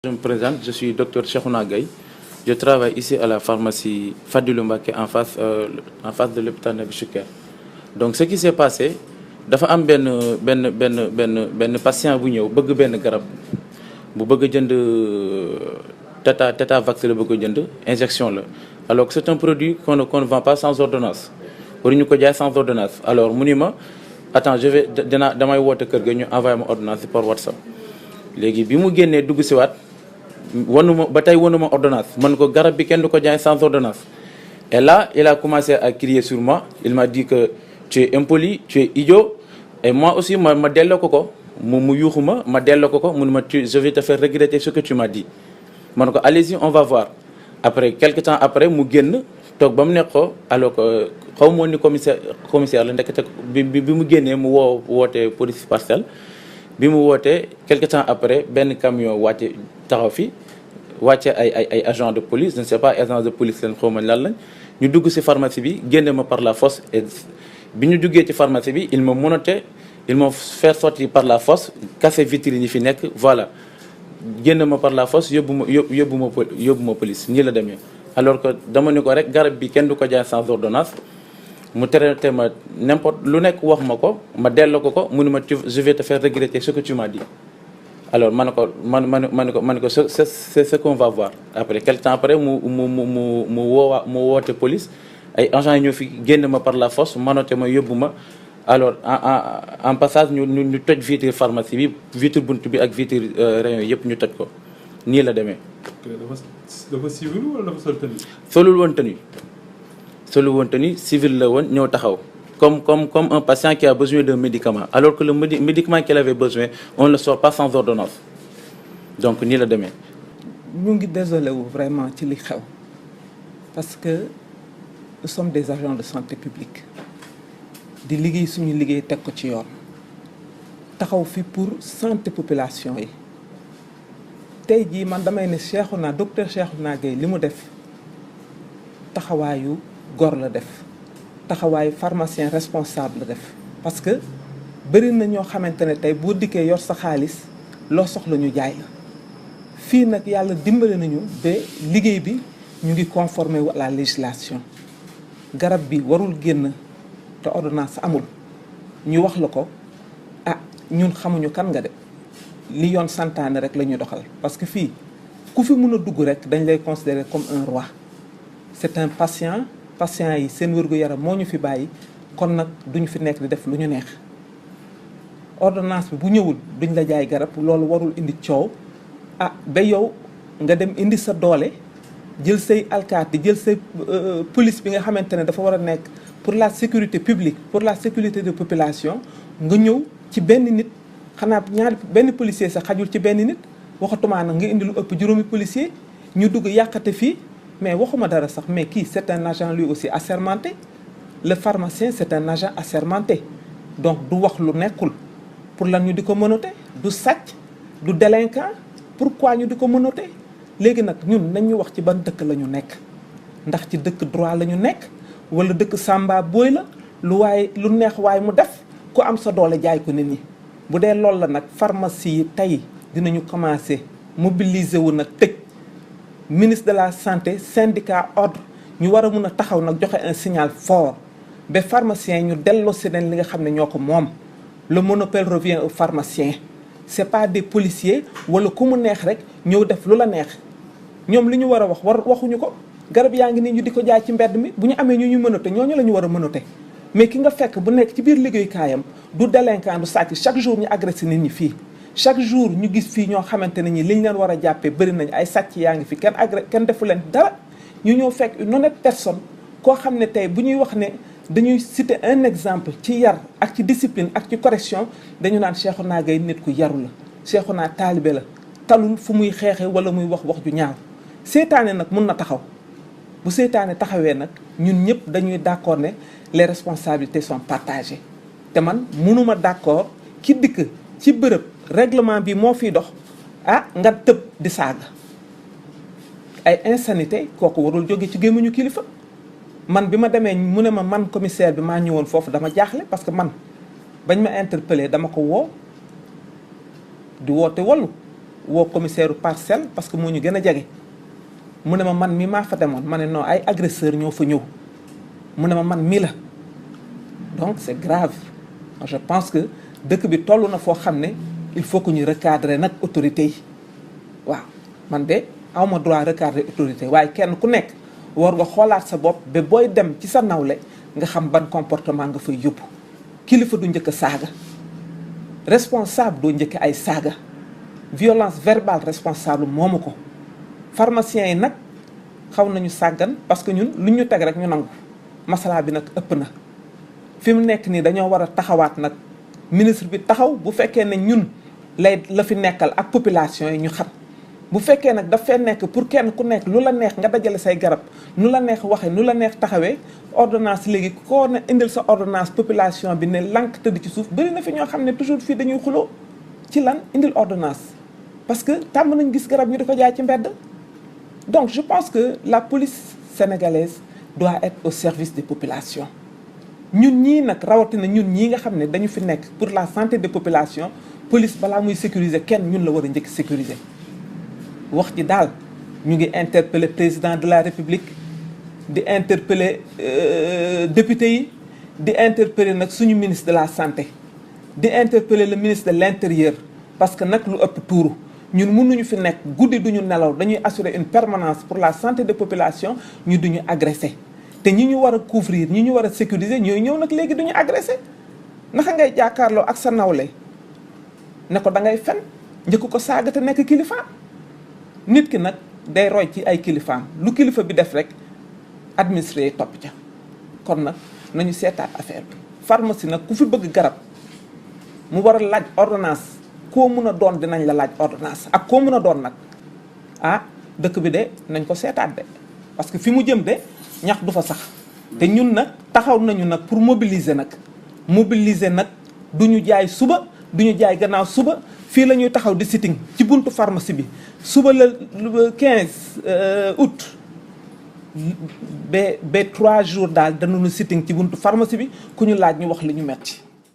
Je me présente, je suis docteur Cheikhouna Gaye. Je travaille ici à la pharmacie Fadilou Mbacké en face de l'hôpital Nabil Choucair. Donc ce qui s'est passé, dafa am benn patient bu ñëw bëgg benn garab bu bëgg jënd Tetavax la bëgg jënd injection la. Alors que c'est un produit qu'on ne vend pas sans ordonnance. waruñu ko jaay sans ordonnance. Alors mu ni ma attends damay woote kër ga ñu envoyé ma ordonnance par WhatsApp. léegi bi mu génnee dugg si waat ba tey wanuma ordonnance man ko garab bi kenn du ko jaay sans ordonnance. Et là il a commencé à crier sur moi. Il m'a dit que tu es impoli, tu es idiot. Et moi aussi ma delloo ko mu yuuxu ma delloo ko mu ne ma je vais te faire regretter ce que tu m'as dit. man ko allez-y on va voir. Après quelque temps après mu génn toog ba mu nekk ko alors que xaw ma woon ni commissaire la ndekete bi mu génnee mu woote police parcelle. bi mu wootee quelque temps après benn camion wàcce taxaw fi wàcce ay agent de police je ne sais pas agent de police leen xaw ma lan lañ ñu dugg ci pharmacie bi génne ma par la force. Et bi ñu duggee ci pharmacie bi ils m'ont menotté, ils m'ont fait sortir par la force, casser vitrine yi fi nekk voilà génne ma par la force yóbbu ma police nii la demee. Alors que dama ni ko rek garab bi kenn du ko jaay sans ordonnance mu traité ma n'importe lu nekk wax ma ko ma delloo ko mu ne ma je vais te faire regretter ce que tu m'as dit. Alors man ko c'est ce qu'on va voir. Après quelque temps après mu woote police ay agents yi ñoo fi génn ma par la force manote ma yóbbu ma. Alors en passage ñu toj vitre pharmacie bi vitre bunt bi ak vitre rayon yëpp ñu toj ko nii la demee. dafa civil wala dafa sol tenue. solul woon tenue civil la woon ñëw taxaw comme un patient qui a besoin d'un médicament alors que le médicament qu'il avait besoin on ne le sort pas sans ordonnance. Donc nii la demee. ñu ngi désolé wu vraiment ci li xew parce que nous sommes des agents de santé publique di liggéey suñu liggéey teg ko ci yoon taxaw fi pour santé population yi. tey jii man damay ne docteur Cheikhouna Gaye li mu def taxawaayu góor la def taxawaayu pharmacien responsable la def parce que bëri na ñoo xamante ne tey boo dikkee yor sa xaalis loo soxla ñu jaay la fii nag yàlla dimbali nañu ba liggéey bi ñu ngi conformé wu à la législation garab bi warul génn te ordonnance amul ñu wax la ko ñun xamuñu kan nga de li yoon santaane rek la ñuy doxal parce que fii ku fi mën a dugg rek dañ lay considérer comme un roi. C'est un patient yi seen wér-gu-yaram moo ñu fi bàyyi kon nag duñu fi nekk di def lu ñu neex ordonnance bi bu ñëwul duñ la jaay garab loolu warul indi coow ba yow nga dem indi sa doole jël say alkaati jël say police bi nga xamante ne dafa war a nekk pour la sécurité publique pour la sécurité de population nga ñëw ci benn nit. xanaa benn policier sax xajul ci benn nit waxatumaa nag nga indi lu ëpp juróomi policier ñu dugg yàqate fii mais waxuma dara sax mais kii c'est un agent lui aussi assermenté le pharmacien c'est un agent assermenté donc du wax lu nekkul pour lan ñu di ko menotté du sàcc du délinquant pourquoi ñu di ko menotté léegi nag ñun nañ ñu wax ci ban dëkk la ñu nekk ndax ci dëkk droit la ñu nekk wala dëkk samba booy la lu neex waaye mu def ku am sa doole jaay ko nit ñi. bu dee loolu la nag pharmacie yi tey dinañu commencer mobiliser wu nag tëj ministre de la santé syndicat ordre ñu war a mun a taxaw nag joxe un signal fort ba pharmaciens yi ñu delloo si leen li nga xam ne ñoo ko moom. Le monopole revient aux pharmaciens c'est pas des policiers wala ku mu neex rek ñëw def lu la neex ñoom li ñu war a waxuñu ko garab yaa ngi nii ñu di ko jaay ci mbedd mi bu ñu amee ñu mënote ñooñu la ñu war a mënote. mais ki nga fekk bu nekk ci biir liggéeyukaayam du délinquant du sàcc chaque jour ñu agressé nit ñi fii chaque jour ñu gis fii ñoo xamante ne ñi liñ leen war a jàppee bëri nañ ay sàcc yaa ngi fi kenn defu leen dara ñu ñëw fekk une honnête personne koo xam ne tey bu ñuy wax ne dañuy citer un exemple ci yar ak ci discipline ak ci correction dañu naan Cheikhouna Gaye nit ku yaru la Cheikhouna taalibe la talul fu muy xeexe wala muy wax ju ñaaw seetaane nag mun na taxaw bu seetaane taxawee nag ñun ñëpp dañuy d'accord ne les responsabilités sont partagées te man mënuma d'accord ki dikk ci bërëb règlement bi moo fiy dox nga tëb di saaga ay insanité kooku warul jóge ci gémmiñu kilifa man bi ma demee mu ne ma man commissaire bi maa ñëwoon foofu dama jaaxle parce que man bañ ma interpellé dama ko woo di woote wallu woo commissaire Parcelles parce que moo ñu gën a jege mu ne ma man mi maa fa demoon ma ne non ay agresseur ñoo fa ñëw mu ne ma man mii la donc c'est grave. Je pense que dëkk bi toll na foo xam ne il faut que ñu recadrer nag autorité yi waaw man de awma droit recadrer autorité waaye kenn ku nekk war nga xoolaat sa bopp ba booy dem ci sa nawle nga xam ban comportement nga fay yóbbu. Kilifa du njëkk a saaga responsable doo njëkk ay saaga violence verbale responsable moomu ko pharmaciens yi nag xaw nañu sàggan parce que ñun lu ñu teg rek ñu nangu masala bi nag ëpp na fi mu nekk nii dañoo war a taxawaat nag ministre bi taxaw bu fekkee ne ñun la fi nekkal ak population yi ñu xam bu fekkee nag daf fee nekk pour kenn ku nekk lu la neex nga dajale say garab nu la neex waxee nu la neex taxawee ordonnance léegi koo ne indil sa ordonnance population bi ne lank tëdd ci suuf bëri na fi ñoo xam ne toujours fii dañuy xuloo ci lan indil ordonnance parce que tàmm nañ gis garab ñu di ko jaay ci mbedd. Donc je pense que la police sénégalaise doit être au service des populations ñun ñii nag rawatina ñun ñii nga xam ne dañu fi nekk pour la santé des populations police balaa muy sécuriser kenn ñun la war a njëkk sécuriser. wax ji daal ñu ngi interpeller président de la république di interpeller député yi di interpeller nag suñu ministre de la santé di interpeller le ministre de l'intérieur parce que nag lu ëpp tuuru ñun mënuñu fi nekk guddi duñu nelaw dañuy assurer une permanence pour la santé des populations ñu duñu agressé te ñi ñu war a couvrir ñi ñu war a sécuriser ñooy ñëw nag léegi duñu agressé naka ngay jàkkaarloo ak sa nawle ne ko da ngay fen njëkk ko saaga te nekk kilifa nit ki nag day roy ci ay kilifaam lu kilifa bi def rek administré yi topp ca kon nag nañu seetaat affaire bi pharmacie nag ku fi bëgg garab mu war a laaj ordonnance koo mun a doon dinañ la laaj ordonnance ak koo mun a doon nag ah dëkk bi de nañ ko seetaat de parce que fi mu jëm de ñax du fa sax te ñun nag taxaw nañu nag pour mobiliser nag du ñu jaay suba du ñu jaay gannaaw suba fii la ñuy taxaw di sitting ci buntu pharmacie bi suba la 15 août ba 3 jours daal danañu sitting ci buntu pharmacie bi ku ñu laaj ñu wax li ñu metti